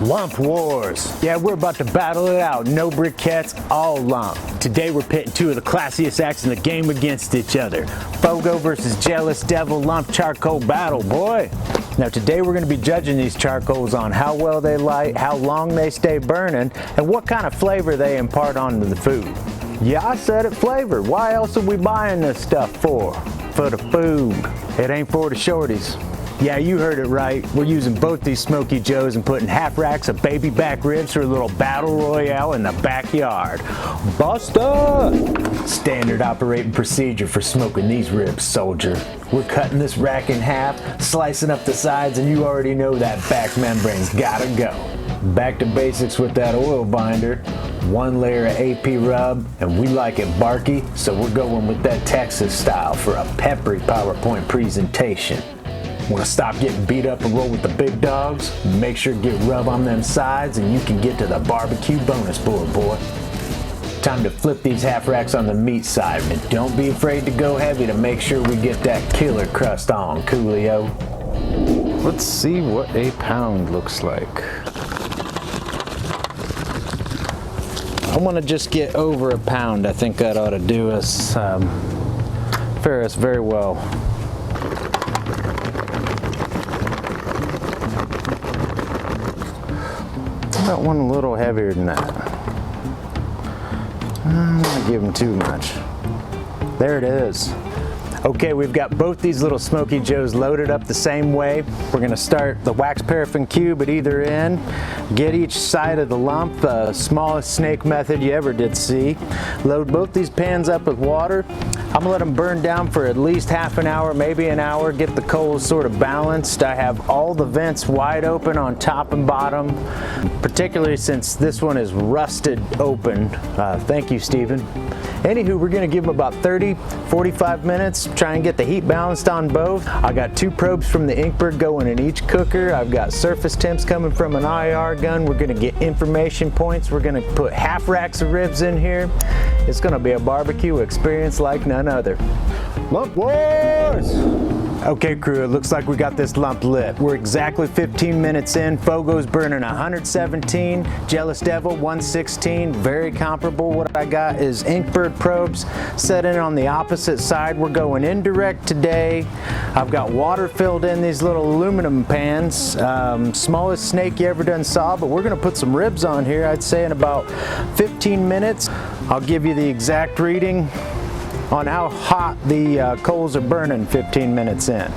Lump Wars. Yeah, we're about to battle it out. No briquettes, all lump. Today we're pitting two of the classiest acts in the game against each other. FOGO versus Jealous Devil lump charcoal battle, boy. Now today we're going to be judging these charcoals on how well they light, how long they stay burning, and what kind of flavor they impart onto the food. Yeah, I said it, flavor. Why else are we buying this stuff for? For the food. It ain't for the shorties. Yeah, you heard it right. We're using both these Smokey Joes and putting half racks of baby back ribs for a little battle royale in the backyard. Buster! Standard operating procedure for smoking these ribs, soldier. We're cutting this rack in half, slicing up the sides, and you already know that back membrane's gotta go. Back to basics with that oil binder. One layer of AP rub, and we like it barky, so we're going with that Texas style for a peppery PowerPoint presentation. Want to stop getting beat up and roll with the big dogs? Make sure to get rub on them sides and you can get to the barbecue bonus board, boy. Time to flip these half racks on the meat side, and don't be afraid to go heavy to make sure we get that killer crust on, Koolio. Let's see what a pound looks like. I want to just get over a pound. I think that ought to do us, fare us very well. Got one a little heavier than that. I'm not giving too much. There it is. Okay, we've got both these little Smokey Joes loaded up the same way. We're gonna start the wax paraffin cube at either end, get each side of the lump, the smallest snake method you ever did see. Load both these pans up with water. I'm gonna let them burn down for at least half an hour, maybe an hour, get the coals sort of balanced. I have all the vents wide open on top and bottom, particularly since this one is rusted open. Thank you, Stephen. Anywho, we're gonna give them about 30-45 minutes, try and get the heat balanced on both. I got 2 probes from the Inkbird going in each cooker. I've got surface temps coming from an IR gun. We're gonna get information points. We're gonna put half racks of ribs in here. It's gonna be a barbecue experience like none other. Lump Wars! Okay, crew, it looks like we got this lump lit. We're exactly 15 minutes in. FOGO's burning 117, Jealous Devil 116, very comparable. What I got is Inkbird probes set in on the opposite side. We're going indirect today. I've got water filled in these little aluminum pans. Smallest snake you ever done saw, but we're gonna put some ribs on here, I'd say in about 15 minutes. I'll give you the exact reading on how hot the coals are burning 15 minutes in.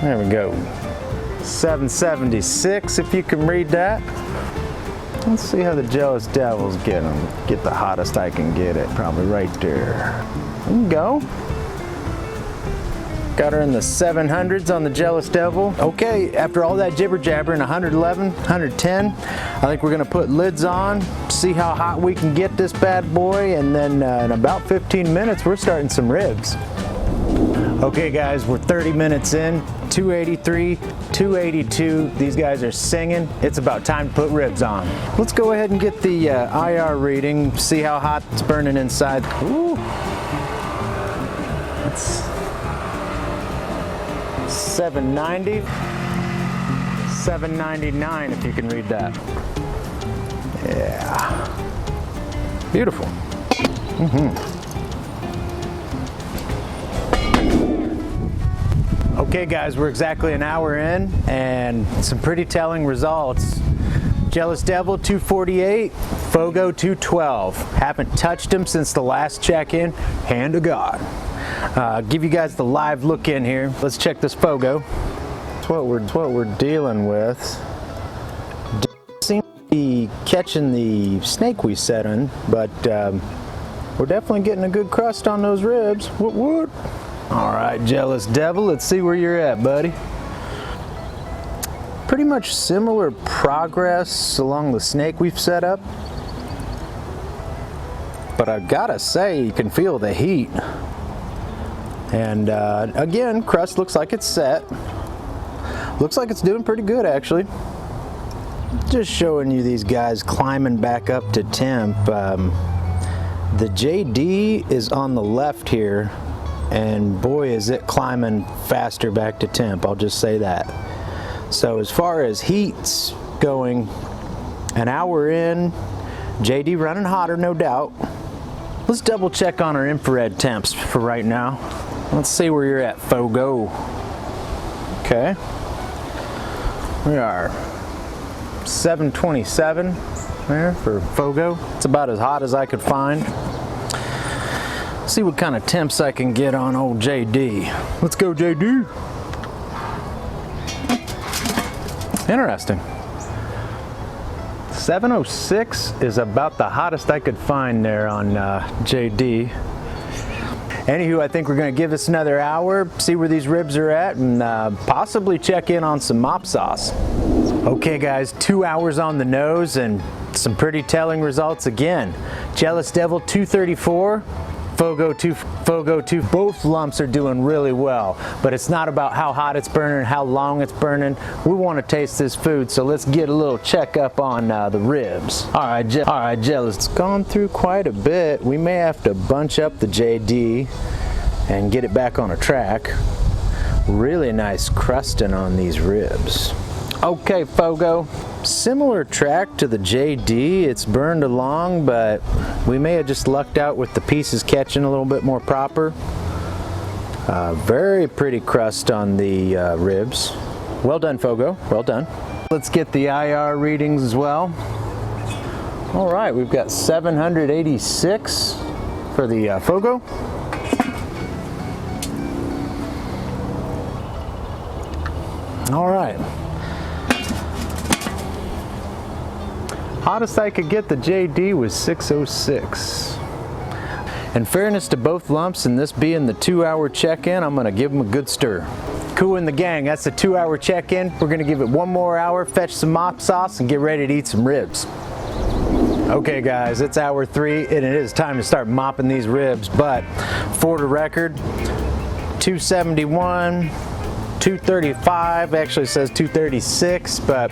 There we go. 776, if you can read that. Let's see how the Jealous Devil's getting. Get the hottest I can get it, probably right there. There we go. Got her in the 700s on the Jealous Devil. Okay, after all that jibber jabber in 111, 110, I think we're gonna put lids on, see how hot we can get this bad boy, and then in about 15 minutes, we're starting some ribs. Okay guys, we're 30 minutes in, 283, 282. These guys are singing. It's about time to put ribs on. Let's go ahead and get the IR reading, see how hot it's burning inside. Ooh. That's 790, 799 if you can read that. Yeah. Beautiful. Okay guys, we're exactly an hour in and some pretty telling results. Jealous Devil 248, FOGO 212. Haven't touched him since the last check-in. Hand to God. Give you guys the live look in here. Let's check this FOGO. That's what we're dealing with. Seem to be catching the snake we set in, but we're definitely getting a good crust on those ribs. What? All right, Jealous Devil, let's see where you're at, buddy. Pretty much similar progress along the snake we've set up, but I gotta say, you can feel the heat. And again, crust looks like it's set. Looks like it's doing pretty good, actually. Just showing you these guys climbing back up to temp. The JD is on the left here, and boy is it climbing faster back to temp, I'll just say that. So as far as heat's going, an hour in, JD running hotter, no doubt. Let's double check on our infrared temps for right now. Let's see where you're at, FOGO. Okay. We are 727 there for FOGO. It's about as hot as I could find. See what kind of temps I can get on old JD. Let's go, JD. Interesting. 706 is about the hottest I could find there on JD. Anywho, I think we're going to give this another hour, see where these ribs are at, and possibly check in on some mop sauce. Okay guys, 2 hours on the nose and some pretty telling results again. Jealous Devil 234, FOGO 2, both lumps are doing really well, but it's not about how hot it's burning, how long it's burning. We want to taste this food, so let's get a little checkup on the ribs. All right, Jealous, it's gone through quite a bit. We may have to bunch up the JD and get it back on a track. Really nice crusting on these ribs. Okay, FOGO, similar track to the JD. It's burned along, but we may have just lucked out with the pieces catching a little bit more proper. Very pretty crust on the ribs. Well done, FOGO, well done. Let's get the IR readings as well. All right, we've got 786 for the FOGO. All right. Hottest I could get the JD was 606. In fairness to both lumps, and this being the 2 hour check-in, I'm gonna give them a good stir. Cool in the gang, that's the 2 hour check-in. We're gonna give it 1 more hour, fetch some mop sauce, and get ready to eat some ribs. Okay guys, it's hour 3, and it is time to start mopping these ribs, but for the record, 271, 235, actually says 236, but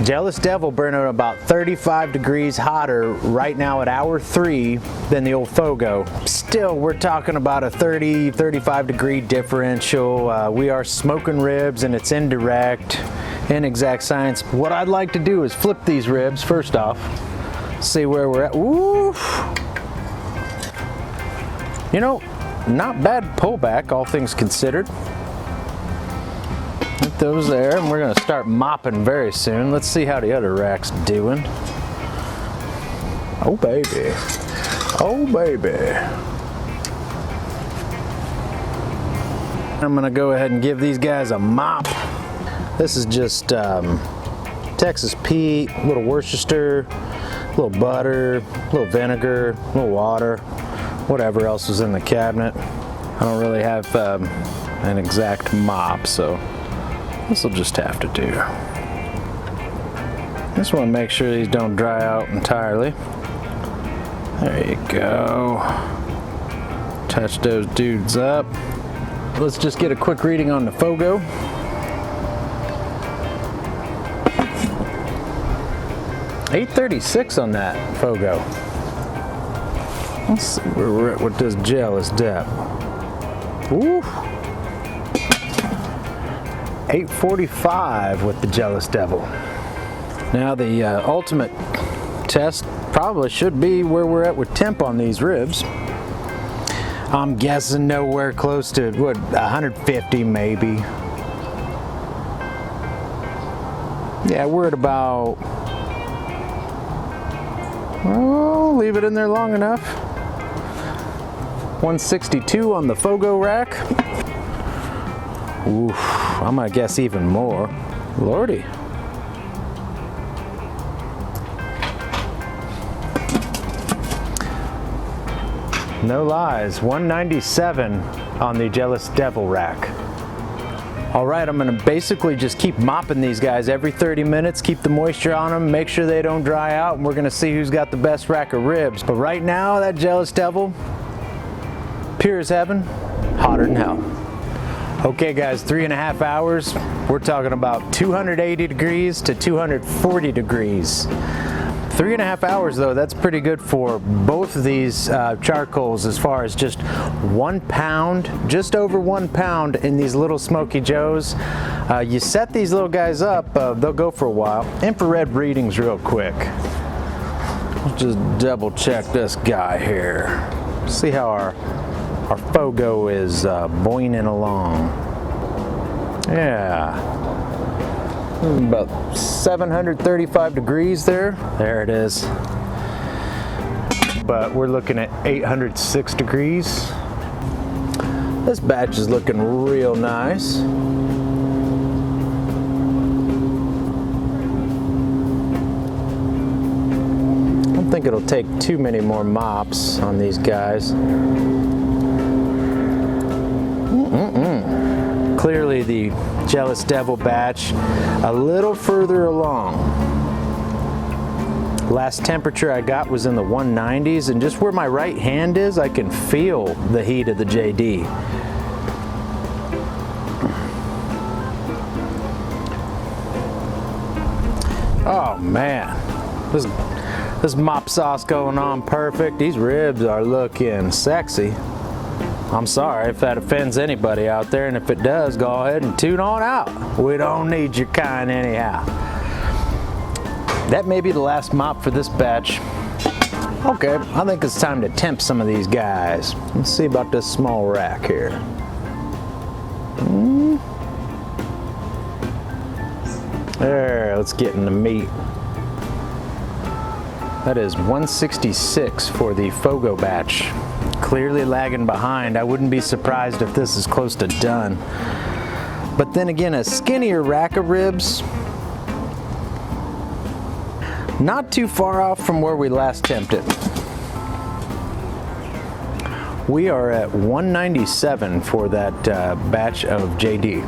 Jealous Devil burning about 35 degrees hotter right now at hour 3 than the old FOGO. Still, we're talking about a 30-35 degree differential. We are smoking ribs and it's indirect, inexact science. What I'd like to do is flip these ribs first off, see where we're at. Oof. You know, not bad pullback, all things considered. Put those there, and we're gonna start mopping very soon. Let's see how the other rack's doing. Oh baby, oh baby. I'm gonna go ahead and give these guys a mop. This is just Texas Pete, a little Worcestershire, a little butter, a little vinegar, a little water, whatever else was in the cabinet. I don't really have an exact mop, so this will just have to do. Just want to make sure these don't dry out entirely. There you go. Touch those dudes up. Let's just get a quick reading on the FOGO. $836 on that FOGO. Let's see where we're at with this Jealous Devil. Ooh. 845 with the Jealous Devil. Now the ultimate test probably should be where we're at with temp on these ribs. I'm guessing nowhere close to, what, 150 maybe. Yeah, we're at about, oh, leave it in there long enough. 162 on the FOGO rack. Oof, I'm gonna guess even more. Lordy. No lies, 197 on the Jealous Devil rack. All right, I'm gonna basically just keep mopping these guys every 30 minutes, keep the moisture on them, make sure they don't dry out, and we're gonna see who's got the best rack of ribs. But right now, that Jealous Devil, pure as heaven, hotter than hell. Okay guys, 3.5 hours. We're talking about 280 degrees to 240 degrees. 3.5 hours though, that's pretty good for both of these charcoals as far as just 1 pound, just over 1 pound in these little Smokey Joes. You set these little guys up, they'll go for a while. Infrared readings real quick. Let's just double check this guy here. See how our FOGO is boining along. Yeah. About 735 degrees there. There it is. But we're looking at 806 degrees. This batch is looking real nice. I don't think it'll take too many more mops on these guys. Clearly the Jealous Devil batch a little further along. Last temperature I got was in the 190s, and just where my right hand is, I can feel the heat of the JD. Oh man, this mop sauce going on perfect. These ribs are looking sexy. I'm sorry if that offends anybody out there, and if it does, go ahead and tune on out. We don't need your kind anyhow. That may be the last mop for this batch. Okay, I think it's time to temp some of these guys. Let's see about this small rack here. There, let's get in the meat. That is 166 for the FOGO batch. Clearly lagging behind. I wouldn't be surprised if this is close to done. But then again, a skinnier rack of ribs, not too far off from where we last temped it. We are at 197 for that batch of JD.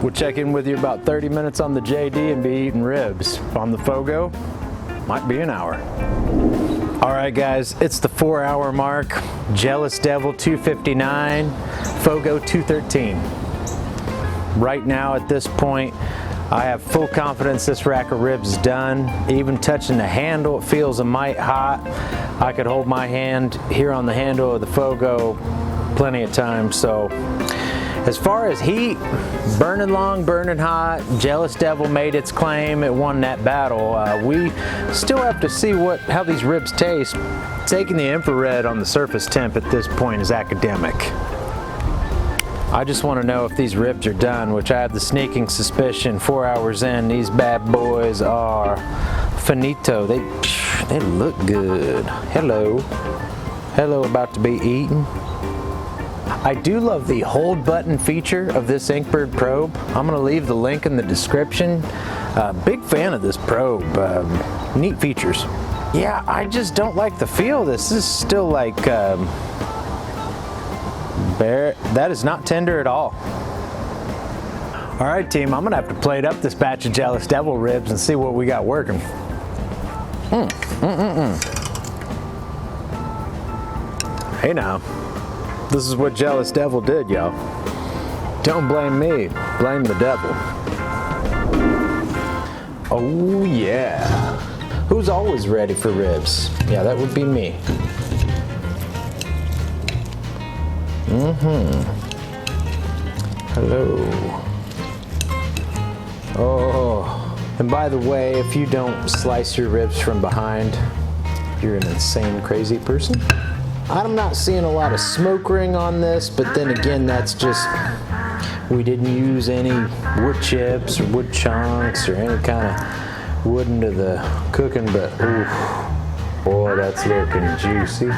We'll check in with you about 30 minutes on the JD and be eating ribs. On the FOGO, might be an hour. All right guys, it's the 4-hour mark. Jealous Devil 259, FOGO 213. Right now at this point, I have full confidence this rack of ribs is done. Even touching the handle, it feels a mite hot. I could hold my hand here on the handle of the FOGO plenty of time. So as far as heat, burning long, burning hot, Jealous Devil made its claim, it won that battle. We still have to see how these ribs taste. Taking the infrared on the surface temp at this point is academic. I just want to know if these ribs are done, which I have the sneaking suspicion 4 hours in, these bad boys are finito. They look good. Hello. Hello, about to be eaten. I do love the hold button feature of this Inkbird probe. I'm going to leave the link in the description. Big fan of this probe. Neat features. Yeah, I just don't like the feel of this. This is still like bare. That is not tender at all. All right, team, I'm going to have to plate up this batch of Jealous Devil ribs and see what we got working. Hey now. This is what Jealous Devil did, y'all. Don't blame me, blame the devil. Oh yeah. Who's always ready for ribs? Yeah, that would be me. Hello. Oh. And by the way, if you don't slice your ribs from behind, you're an insane, crazy person. I'm not seeing a lot of smoke ring on this, but then again, that's just, we didn't use any wood chips or wood chunks or any kind of wood into the cooking, but ooh, boy, that's looking juicy.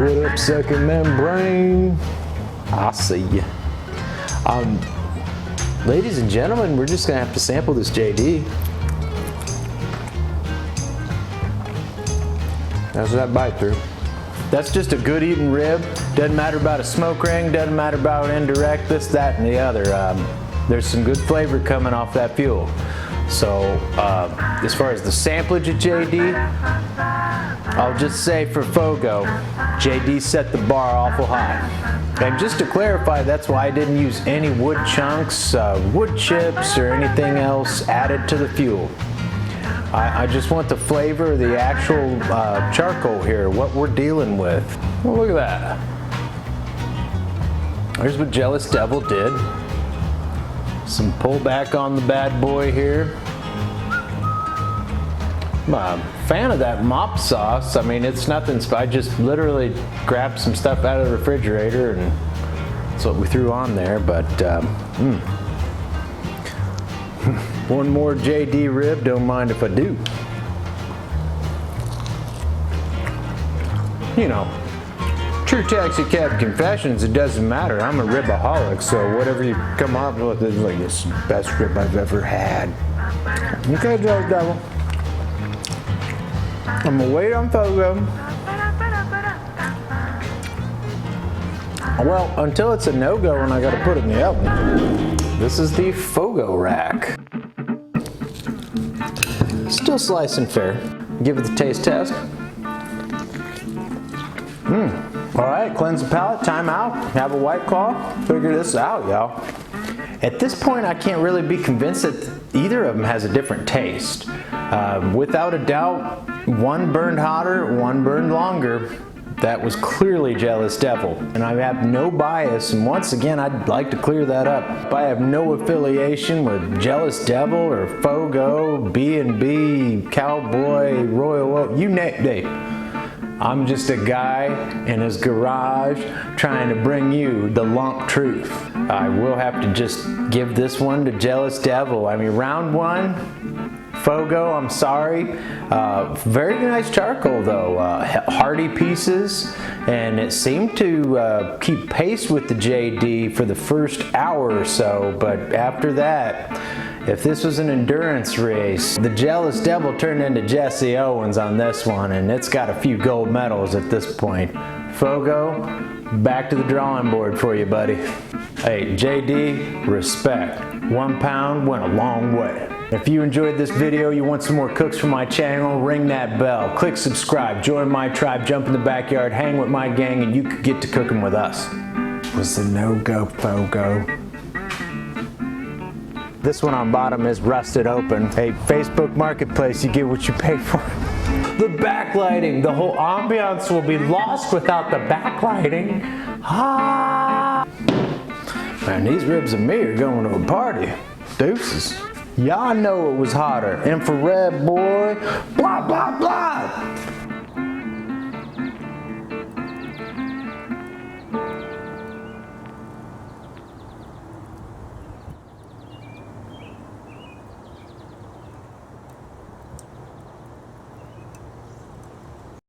What up, second membrane? I see ya. Ladies and gentlemen, we're just gonna have to sample this JD. How's that bite through? That's just a good eating rib. Doesn't matter about a smoke ring, doesn't matter about indirect, this, that, and the other. There's some good flavor coming off that fuel. So as far as the samplage at JD, I'll just say for FOGO, JD set the bar awful high. And just to clarify, that's why I didn't use any wood chunks, wood chips, or anything else added to the fuel. I just want the flavor of the actual charcoal here, what we're dealing with. Well, look at that. Here's what Jealous Devil did. Some pullback on the bad boy here. I'm a fan of that mop sauce. I mean, it's nothing, I just literally grabbed some stuff out of the refrigerator and that's what we threw on there, but one more JD rib, don't mind if I do. You know, true taxi cab confessions, it doesn't matter. I'm a ribaholic, so whatever you come up with is like, it's the best rib I've ever had. Okay, Jealous Devil. I'm gonna wait on FOGO. Well, until it's a no-go and I gotta put it in the oven. This is the FOGO rack. Still slicing fair. Give it the taste test. All right, cleanse the palate, time out, have a White Claw, figure this out, y'all. At this point, I can't really be convinced that either of them has a different taste. Without a doubt, one burned hotter, one burned longer. That was clearly Jealous Devil. And I have no bias, and once again, I'd like to clear that up. I have no affiliation with Jealous Devil or FOGO, B&B, Cowboy, Royal Oak, you name it. I'm just a guy in his garage trying to bring you the lump truth. I will have to just give this one to Jealous Devil. I mean, round one, FOGO, I'm sorry. Very nice charcoal though, hearty pieces, and it seemed to keep pace with the JD for the first hour or so, but after that, if this was an endurance race, the Jealous Devil turned into Jesse Owens on this one, and it's got a few gold medals at this point. FOGO, back to the drawing board for you, buddy. Hey, JD, respect. 1 pound went a long way. If you enjoyed this video, you want some more cooks from my channel, ring that bell, click subscribe, join my tribe, jump in the backyard, hang with my gang, and you could get to cooking with us. Was the no-go FOGO? This one on bottom is rusted open. Hey, Facebook Marketplace, you get what you pay for. The backlighting, the whole ambiance will be lost without the backlighting. Ah! Man, these ribs and me are going to a party. Deuces. Y'all know it was hotter. Infrared boy, blah, blah, blah.